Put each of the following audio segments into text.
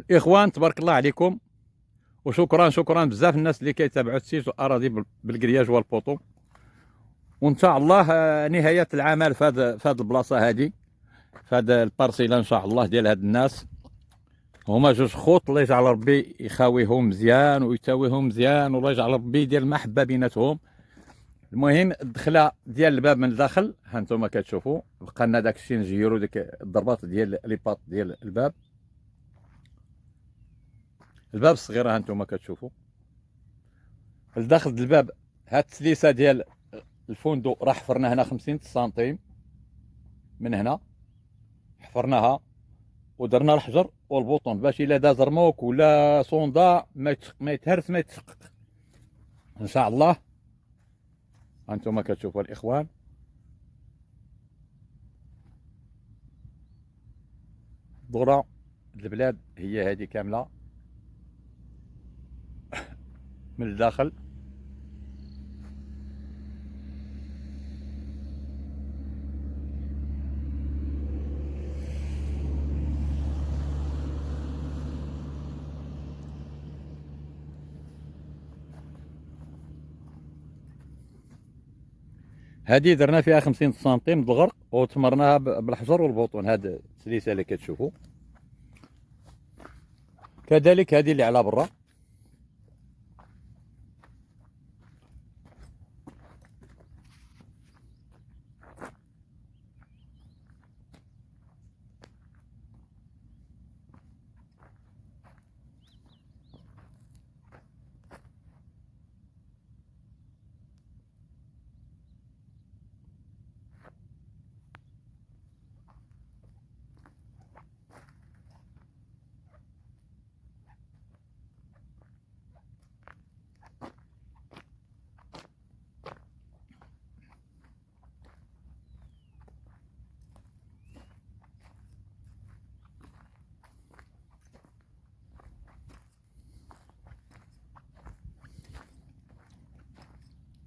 الاخوان تبارك الله عليكم، وشكرا بزاف الناس اللي كيتابعوا السيج الاراضي بالكرياج والبوطو. وان شاء الله نهايه العمل في هاد البلاصه هادي، في هاد البارسيله ان شاء الله ديال هاد الناس. هما جوج خوت، الله يجعل ربي يخاويهم مزيان ويتاويهم مزيان، والله يجعل ربي يدير المحبه بيناتهم. المهم الدخله ديال الباب من الداخل ها انتم كتشوفوا، بقى لنا داك الشيء نجيروا ديك الضربات ديال لي باط ديال الباب الصغيره ها انتم كتشوفوا. لداخل الباب هاد التسليسه ديال الفندق راه حفرنا هنا 50 سنتيم من هنا، حفرناها ودرنا الحجر والبوطون باش الا داز رموك ولا صوندا ما يتهرس ما يتشقق ان شاء الله. هانتوما كتشوفوا الاخوان، دورة البلاد هي هذه كامله من الداخل. هذه درنا فيها 50 سنتيم بالغرق وتمرناها بالحجر والبوطون. هاد السليسه اللي كتشوفوا كذلك هذه اللي على برا.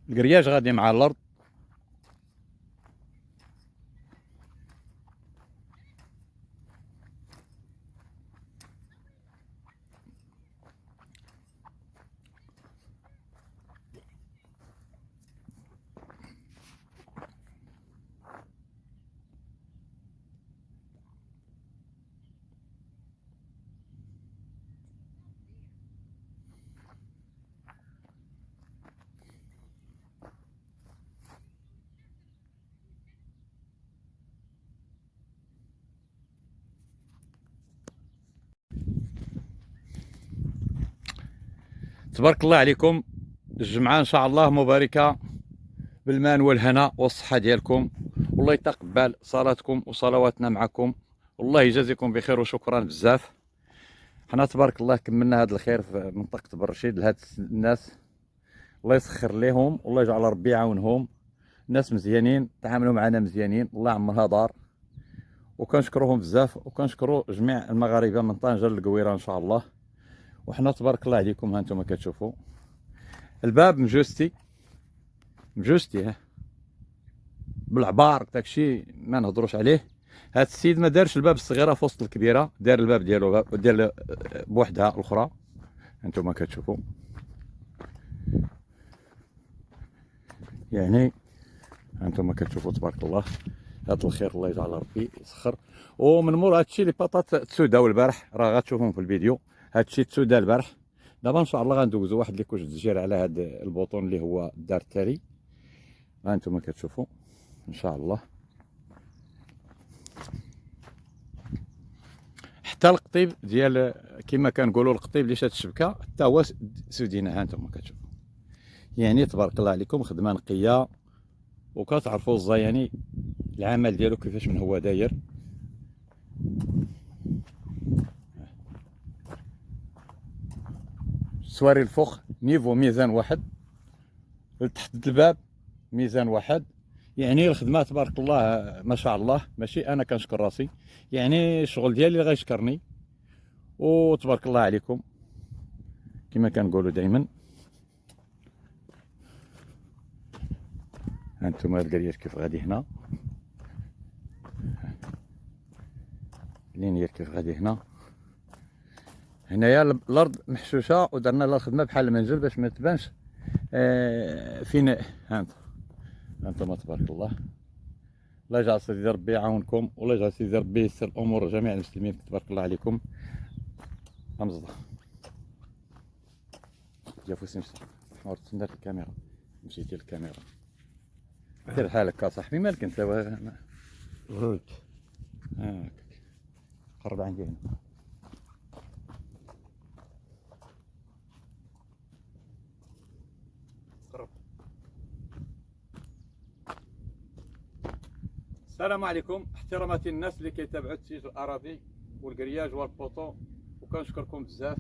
الكرياج غادي مع الارض. تبارك الله عليكم، الجمعه ان شاء الله مباركه بالمان والهنا والصحه ديالكم، والله يتقبل صلاتكم وصلواتنا معكم، والله يجازيكم بخير وشكرا بزاف. حنا تبارك الله كملنا هذا الخير في منطقه برشيد لهاد الناس، الله يسخر ليهم والله يجعل ربي يعاونهم. ناس مزيانين، تعاملوا معنا مزيانين، الله عمرها دار. وكنشكروهم بزاف، وكنشكروا جميع المغاربه من طنجه للقويره ان شاء الله. وحنا تبارك الله عليكم ها انتم كتشوفوا الباب مجوستي ها بالعبار، داكشي ما نهضروش عليه. هاد السيد ما دارش الباب الصغيره في وسط الكبيره، دار الباب ديالو ديال بوحدها الاخرى. انتم كتشوفوا يعني، انتم كتشوفوا تبارك الله. هاد الخير الله يجعل ربي يسخر. ومن مور هادشي لي بطاط تسوداو البارح، راه غتشوفهم في الفيديو. هادشي تسودا البارح. دابا ان شاء الله غندوزو واحد لي كوش دجير على هاد البوطون اللي هو الدار التالي. ها انتم كتشوفوا ان شاء الله. حتى القطيب ديال كما كنقولوا القطيب اللي شاد الشبكه حتى هو سودينا. ها انتم كتشوفوا يعني تبارك الله عليكم، خدمه نقيه. وكتعرفوا الزياني العمل ديالو كيفاش من هو داير. سواري الفوق نيفو ميزان واحد، لتحت الباب ميزان واحد. يعني الخدمه تبارك الله ما شاء الله، ماشي انا كنشكر راسي، يعني الشغل ديالي غيشكرني. وتبارك الله عليكم كما كنقولوا دائما. هانتوما الكرياج كيف غادي هنا، لينير كيف غادي هنا. هنايا الارض محشوشه ودرنا لها الخدمه بحال المنزل باش ما تبانش فين. هانتوما تبارك الله. الله يجعل سيدي ربي يعاونكم، والله يجعل سيدي ربي ييسر امور جميع المسلمين. تبارك الله عليكم. همزه يا فوسي مشى حورت ندير الكاميرا، مشيتي للكاميرا دير حالك اصاحبي. مالك انت غلط. هاك قرب عندي هنا. قرب. السلام عليكم احتراماتي الناس اللي كيتابعوا تسييج الاراضي والكرياج والبوطو، وكنشكركم بزاف.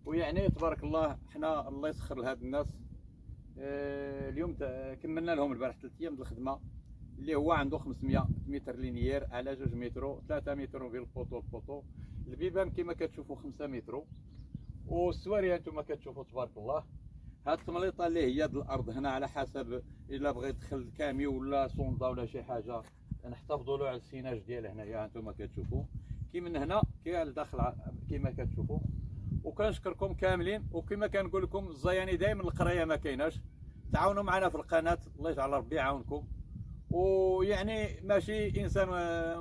ويعني تبارك الله حنا الله يسخر لهاد الناس. اليوم كملنا لهم البارح 3 ايام د الخدمه، اللي هو عنده 500 متر لينيير على 2 متر 3 متر في البوطو. البيبان كما كتشوفوا 5 متر، والسواري هانتوما كتشوفوا تبارك الله. هاد التمليطه اللي هي د الارض هنا على حسب الا بغى يدخل كامي ولا صوندا ولا شي حاجه نحتفظوا له على السيناج ديال هنايا. هانتوما كتشوفوا كي من هنا كي لداخل كما كتشوفوا. وكنشكركم كاملين، وكما كنقول لكم الزياني دائما القرايه ما كايناش. تعاونوا معنا في القناه، الله يجعل ربي يعاونكم. ويعني ماشي انسان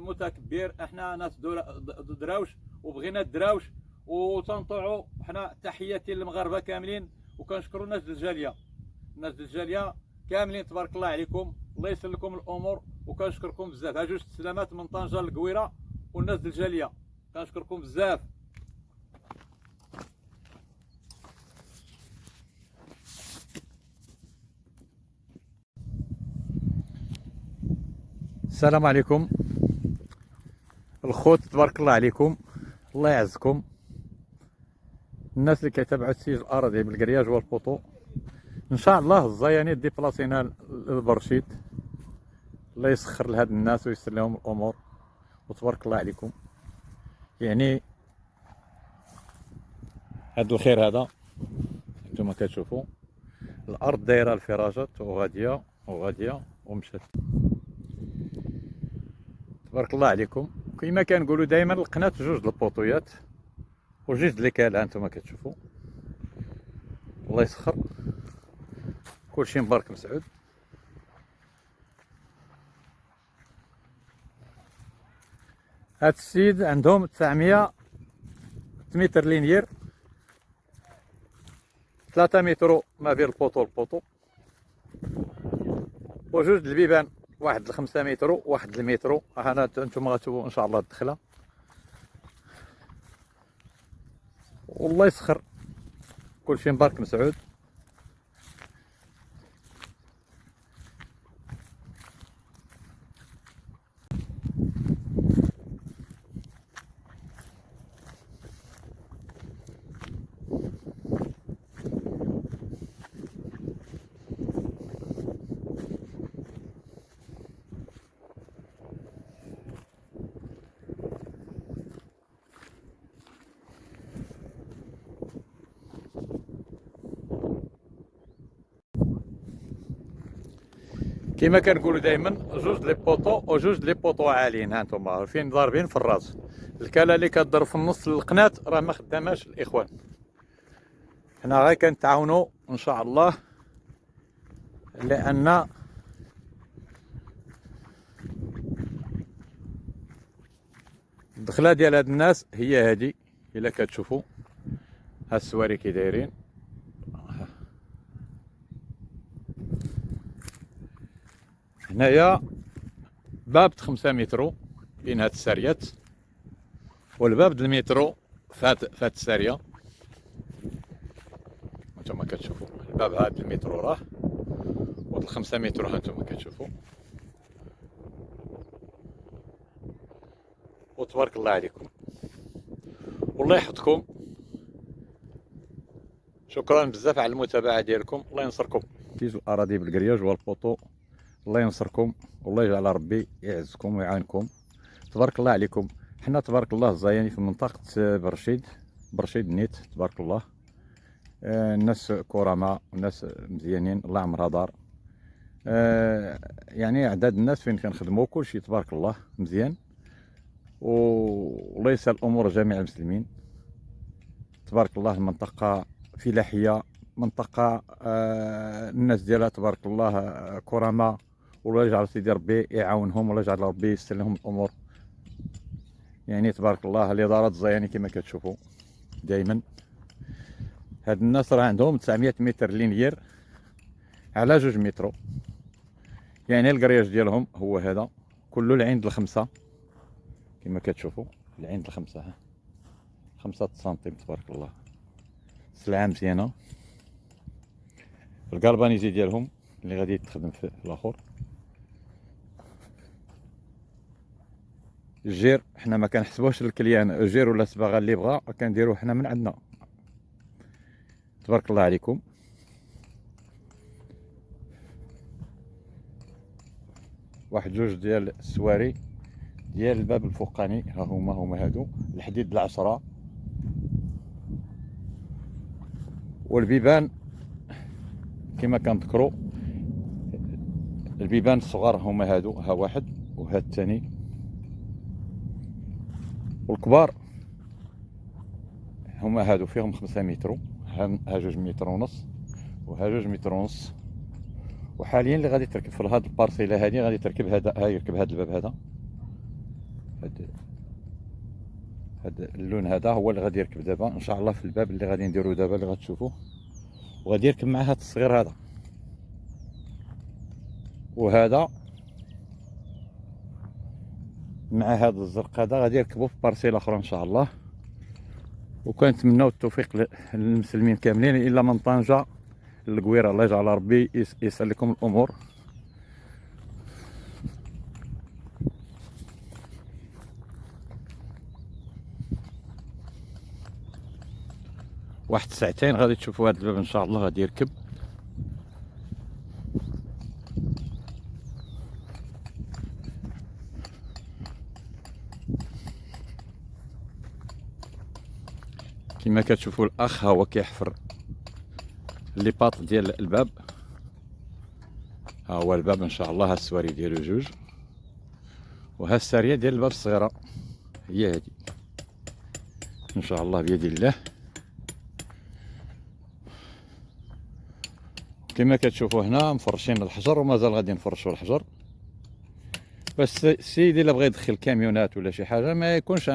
متكبر، احنا ناس دراوش وبغينا الدراوش وتنطوعوا. حنا تحياتي للمغاربه كاملين، وكنشكروا الناس ديال الجاليه، الناس ديال الجاليه كاملين تبارك الله عليكم. الله يسر لكم الامور، وكنشكركم بزاف. ها جوج السلامات من طنجه للقويره والناس ديال الجاليه، كنشكركم بزاف. السلام عليكم الخوت، تبارك الله عليكم، الله يعزكم. الناس اللي كيتابعوا تسييج الاراضي بالكرياج والبوطو، ان شاء الله الزياني ديبلاسينا لبرشيد. الله يسخر لهاد الناس ويسر لهم الامور، وتبارك الله عليكم. يعني هاد الخير هذا انتم كتشوفوا الارض دايره الفراجات وغاديه ومشات. تبارك الله عليكم. كما كنقولوا دائما القناه جوج د البوطويات وجوج د الكاله. انتم كتشوفوا الله يسخر، كلشي مبارك مسعود. هاد السيد عندهم 900 متر لينيير، 3 متر ما بين البوطو والبوطو، وجوج د البيبان، واحد 5 متر وواحد المتر. هنا انتم غتشوفوا ان شاء الله الدخله. والله يسخر، كلشي مبارك مسعود. كما كنقولوا دائما جوج لي بوطو وجوج لي بوطو عاليين. ها انتم فين ضاربين في الراس. الكاله اللي كضرب في النص القناه راه ما خداماش الاخوان. حنا غير كنتعاونوا ان شاء الله، لان الدخله ديال هاد الناس هي هادي. الا كتشوفوا ها السواري كي دايرين. هنايا باب 5 متر بين هاد الساريات، والباب د المترو فات الساريه. هانتوما كتشوفوا الباب هاد المترو راه، و 5 متر هانتوما كتشوفوا. وتبارك الله عليكم، والله يحفظكم. شكرا بزاف على المتابعه ديالكم، الله ينصركم. تيجوا الاراضي بالكرياج والبوطو، الله ينصركم، والله يجعل ربي يعزكم ويعاونكم. تبارك الله عليكم. حنا تبارك الله الزياني في منطقه برشيد نيت. تبارك الله الناس كرماء والناس مزيانين، الله عمرها دار. يعني اعداد الناس فين كنخدموا كلشي تبارك الله مزيان، والله يسهل الامور جميع المسلمين. تبارك الله المنطقة فلاحية، منطقة الناس ديالها تبارك الله كرماء، والله يجعل سيدي ربي يعاونهم، والله يجعل ربي يسر لهم الامور. يعني تبارك الله الادارات الزياني كما كتشوفوا دائما هاد الناس راه عندهم 900 متر لينيير على 2 مترو. يعني الكرياج ديالهم هو هذا كله العين الخمسة كما كتشوفوا، العين الخمسة 5 سنتيم تبارك الله. سلعة مزيانة. الكربانيزي ديالهم اللي غادي يتخدم في الاخر. الجير حنا ما كنحسبوش الكليان الجير ولا الصباغه اللي بغا كنديروه حنا من عندنا. تبارك الله عليكم. واحد جوج ديال السواري ديال الباب الفوقاني ها هما هادو الحديد العشرة، والبيبان كما كنذكروا البيبان الصغار هما هادو، ها واحد وها الثاني، والكبار هما هادو فيهم 5 متر، ها 2 متر ونص وها 2 متر ونص. وحاليا اللي غادي تركب في هاد البارسيله هادي غادي تركب هذا، ها يركب هاد الباب هذا، هاد اللون هذا هو اللي غادي يركب دابا ان شاء الله في الباب اللي غادي نديرو دابا اللي غتشوفوه، وغادي يركب مع هاد الصغير هذا. وهذا مع هذا الزرق هذا غادي يركبوا في بارسيل اخرى ان شاء الله. وكنتمناو التوفيق للمسلمين كاملين الا من طنجه القويره، الله يجعل ربي يسر لكم الامور. واحد ساعتين غادي تشوفوا هذا الباب ان شاء الله غادي يركب. كما كتشوفوا الاخ ها هو كيحفر لي باط ديال الباب. ها هو الباب ان شاء الله، ها السواري ديالو جوج، وها الساريه ديال الباب الصغيره هي هذه ان شاء الله بيد الله. كما كتشوفوا هنا مفرشين الحجر ومازال غادي نفرشوا الحجر. بس السيد الا بغى يدخل كاميونات ولا شي حاجه ما يكونش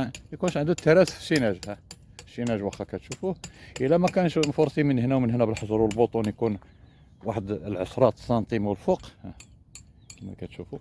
عنده التراس في الشيناج. ها الشيناج واخا كتشوفوه الا ما كانش مفرسي من هنا ومن هنا بالحجر، والبوطون يكون واحد العشرات سنتيم والفوق. ها كما كتشوفوا.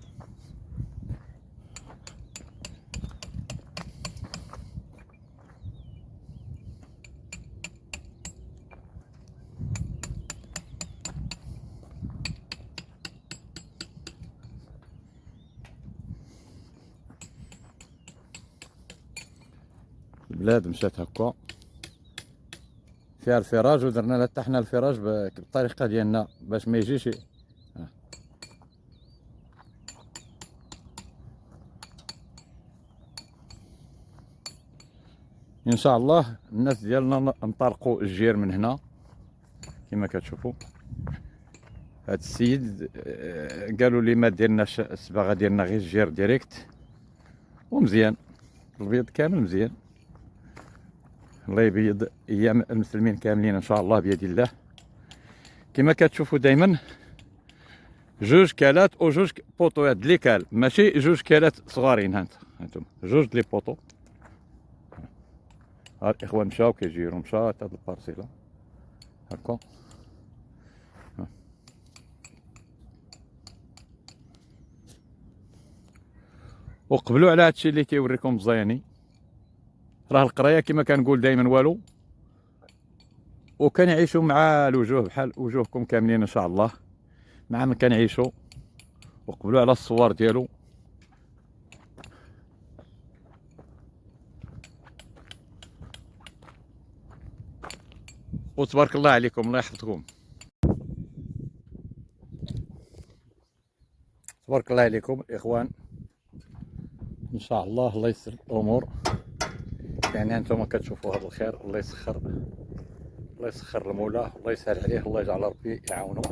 البلاد مشات هكا فيها الفراج، ودرنا لها حتى حنا الفراج بالطريقه ديالنا باش ما يجيش. ان شاء الله الناس ديالنا نطلقوا الجير من هنا كما كتشوفوا. هاد السيد قالوا لي ما ديرناش الصباغه ديالنا غير الجير ديريكت ومزيان، البيض كامل مزيان. الله يبيض ايام المسلمين كاملين ان شاء الله بيد الله. كما كتشوفوا دائما جوج كالات او جوج بوطو، هاد لي كال ماشي جوج كالات صغارين. هانتوما جوج لي بوطو. ها الاخوان مشاو كيجيرو، مشات هاد البارسيله هكا. وقبلوا على هادشي اللي كيوريكم الزياني. راه القرايه كما كنقول دائما والو، وكنعيشوا مع الوجوه بحال وجوهكم كاملين ان شاء الله، مع من كنعيشوا. وقبلوا على الصور ديالو. وتبارك الله عليكم، الله يحفظكم. تبارك الله عليكم الاخوان ان شاء الله. الله يسر الامور. يعني انتم كتشوفوا هذا الخير، الله يسخر، الله يسخر المولى، الله يسهل عليه، الله يجعل ربي يعاونه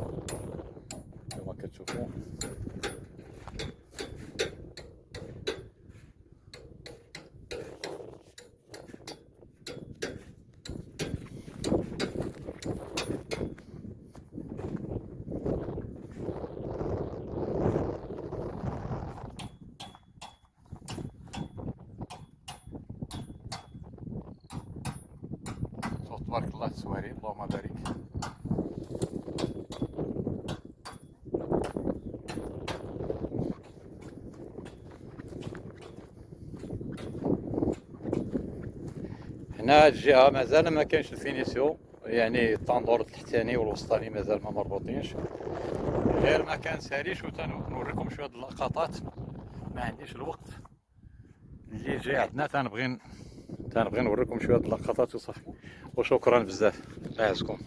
كما كتشوفوا. تبارك الله السواري اللهم بارك. هنا الجهه مازال ما كاينش الفينيسيو، يعني الطندور التحتاني والوسطاني مازال ما مربوطينش، غير ما كان ساريش. وتنوريكم شويه اللقطات، ما عنديش الوقت اللي جاي عندنا، تنبغي نوريكم شويه اللقطات وصافي. وشكرا بزاف، الله يعزكم.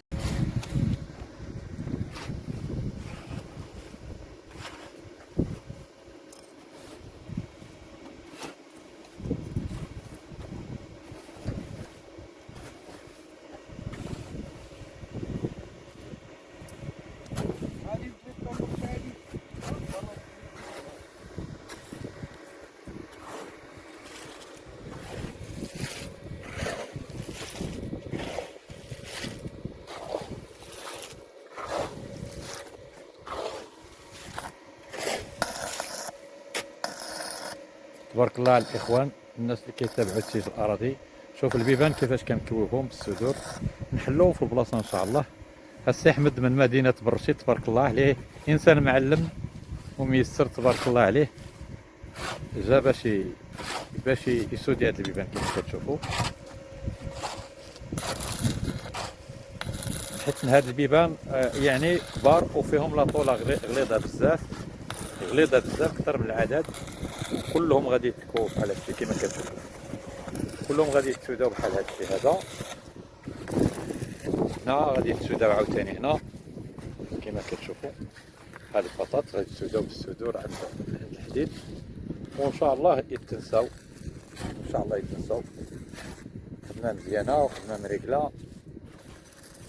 تبارك الله على الاخوان الناس اللي كيتابعوا التيج الاراضي. شوف البيبان كيفاش كنكويوهم بالصدور، نحلوهم في البلاصه ان شاء الله. السي احمد من مدينه برشيد تبارك الله عليه، انسان معلم وميسر تبارك الله عليه، جا باش يسودي هاد البيبان كيف كتشوفوا. حيت هاد البيبان يعني كبار وفيهم لاطوله غليظه بزاف، اكثر من العدد. كلهم غادي يتكوا بحال هادشي كما كتشوفوا، كلهم غادي يتسوداو بحال هادشي هذا. هنا غادي يتسوداو عاوتاني هنا كما كتشوفوا. هاد البطاط غادي يتسوداو بالصدور عند الحديد، وان شاء الله يتنساو، خدمه مزيانه وخدمه مريقله.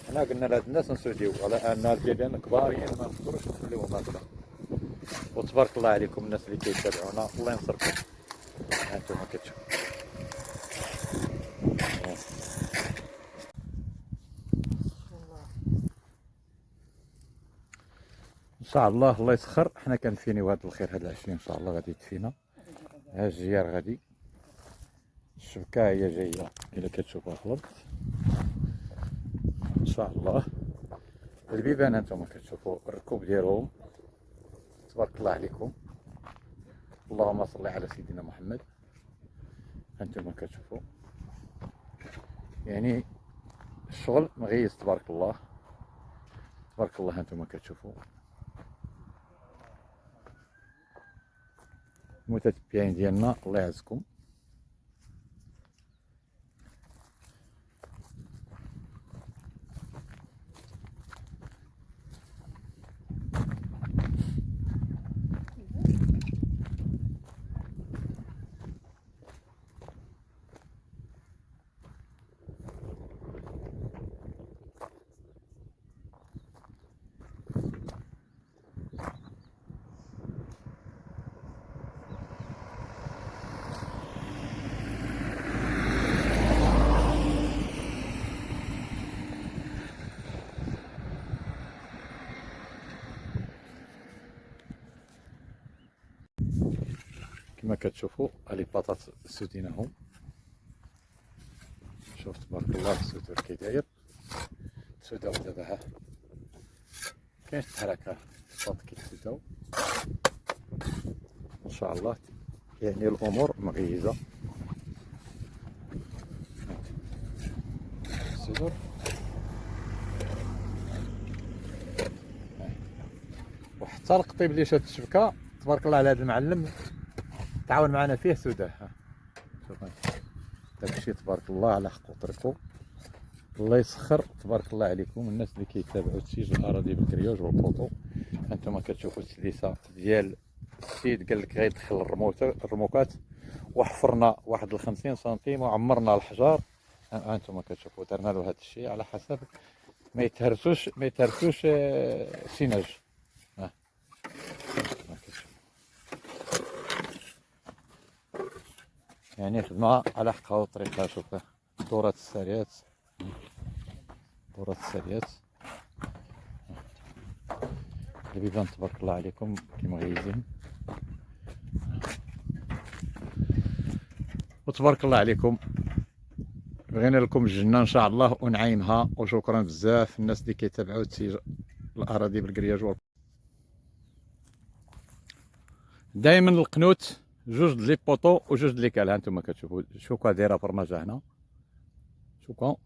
حنا قلنا لهاد الناس نسوديو على ان البيبان كبارين ما نقدروش نخليوهم هكذا. وتبارك الله عليكم الناس اللي كيتابعونا، الله ينصركم. هانتوما كتشوفوا ان شاء الله. الله يسخر، حنا كنفينيو هذا الخير هاد العشرين ان شاء الله غادي يدفينا. ها الجيار غادي، الشبكه هي جايه الا كتشوفوها في الارض ان شاء الله. البيبان هانتوما كتشوفوا الركوب ديالهم تبارك الله عليكم. اللهم صل على سيدنا محمد. هانتوما كتشوفوا يعني الشغل مغيز تبارك الله. هانتوما كتشوفوا المتتبعين ديالنا، الله يعزكم. كما كتشوفوا هاد البطاط سوديناهم، شوف تبارك الله السودور كي داير. تسوداو دابا، ها كاينش الحركه، البطاط كيتسوداو ان شاء الله. يعني الامور مغيزه. السودور وحتى القطيب اللي شاد الشبكه تبارك الله على هذا المعلم، تعاون معنا فيه سوداه. شوف داكشي تبارك الله على حق وطريقو. الله يسخر، تبارك الله عليكم الناس اللي كيتابعوا التيج الاراضي بالكريوج والبوطو. هانتوما كتشوفوا السليسه ديال السيد، قال لك غيدخل الرموكات، وحفرنا واحد 50 سنتيم وعمرنا الحجار. هانتوما كتشوفوا درنا له هذا الشيء على حسب ما يتهرسوش سيناج. يعني خدمة على حقها وطريقها. شوف دورات الساريات، البيبان تبارك الله عليكم كيمغيزين. وتبارك الله عليكم بغينا لكم الجنه ان شاء الله ونعيمها. وشكرا بزاف الناس اللي كيتابعوا تسير الاراضي بالكرياج. دائما القنوت جوج لي بوطو وجوج لي كال. ها انتم كتشوفوا شوكه دايره فرماجه هنا، شوكه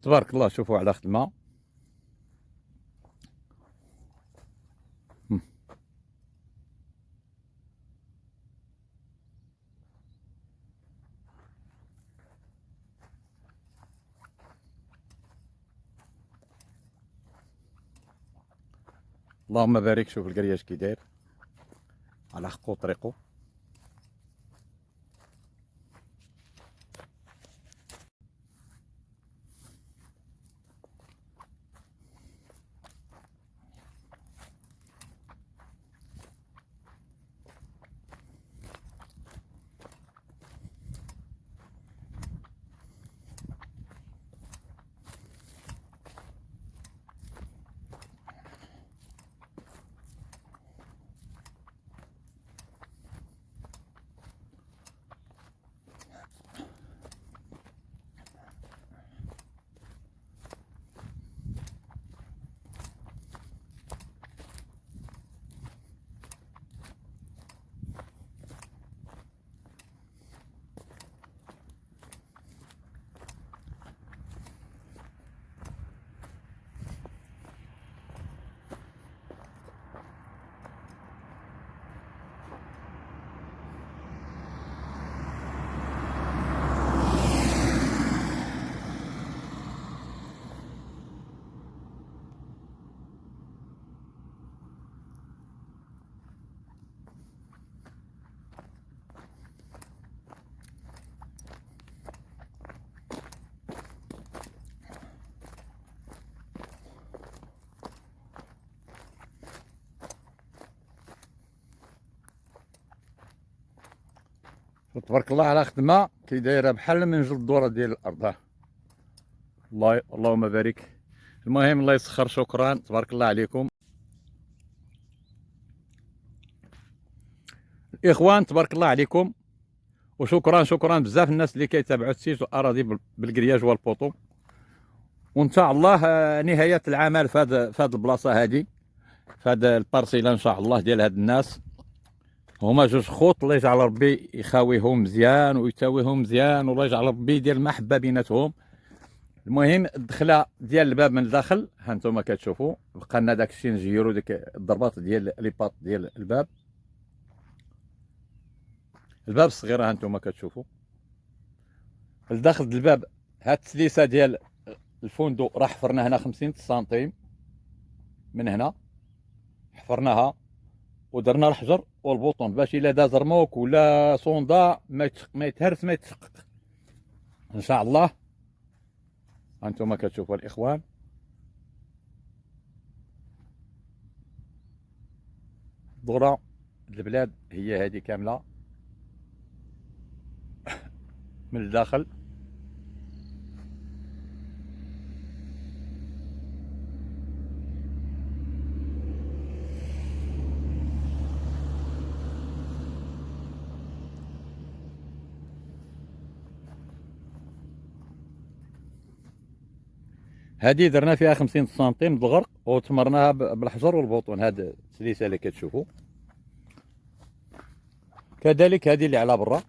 تبارك الله. شوفوا على خدمه. اللهم بارك. شوف الكرياج كي داير على حقو طريقو. تبارك الله على خدمه كي دايره بحال من جلد الدوره ديال الارض. الله اللهم بارك. المهم الله يسخر. شكرا تبارك الله عليكم الاخوان، تبارك الله عليكم. وشكرا بزاف الناس اللي كيتابعوا تسيج الاراضي بالكرياج والبوطو. وان شاء الله نهايه العمل في هذه البلاصه هذه، في هذا البارسيله ان شاء الله ديال هاد الناس. هما جوج خوت، الله يجعل ربي يخاويهم مزيان ويتاويهم مزيان، والله يجعل ربي يدير المحبه بيناتهم. المهم الدخله ديال الباب من الداخل ها انتم كتشوفوا، بقى لنا داك الشيء نجيرو ديك الضربات ديال لي باط ديال الباب. الباب الصغير ها انتم كتشوفوا. لداخل الباب هاد التسليسه ديال الفندق راه حفرنا هنا 50 سنتيم من هنا، حفرناها ودرنا الحجر والبوطون باش الا داز رموك ولا صوندا ما يتهرس ما يتشقق ان شاء الله. هانتوما كتشوفوا الاخوان. دورة البلاد هي هذه كامله من الداخل. هذه درنا فيها 50 سنتيم بالغرق وتمرناها بالحجر والبوطون. هاد السليسه اللي كتشوفوا كذلك هذه اللي على برا.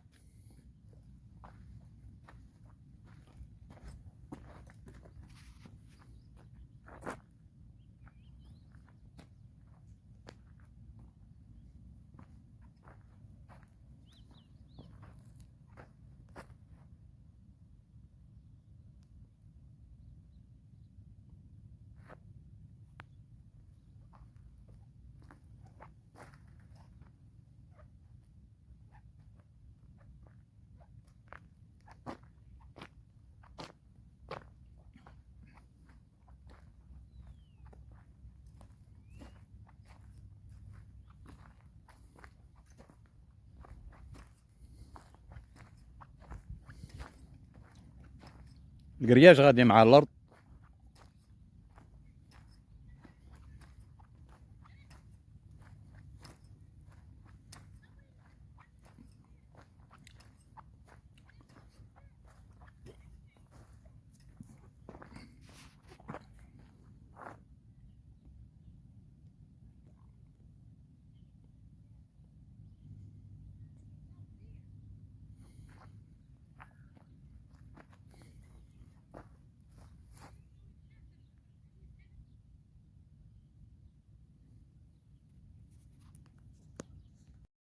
الكرياج غادي مع الارض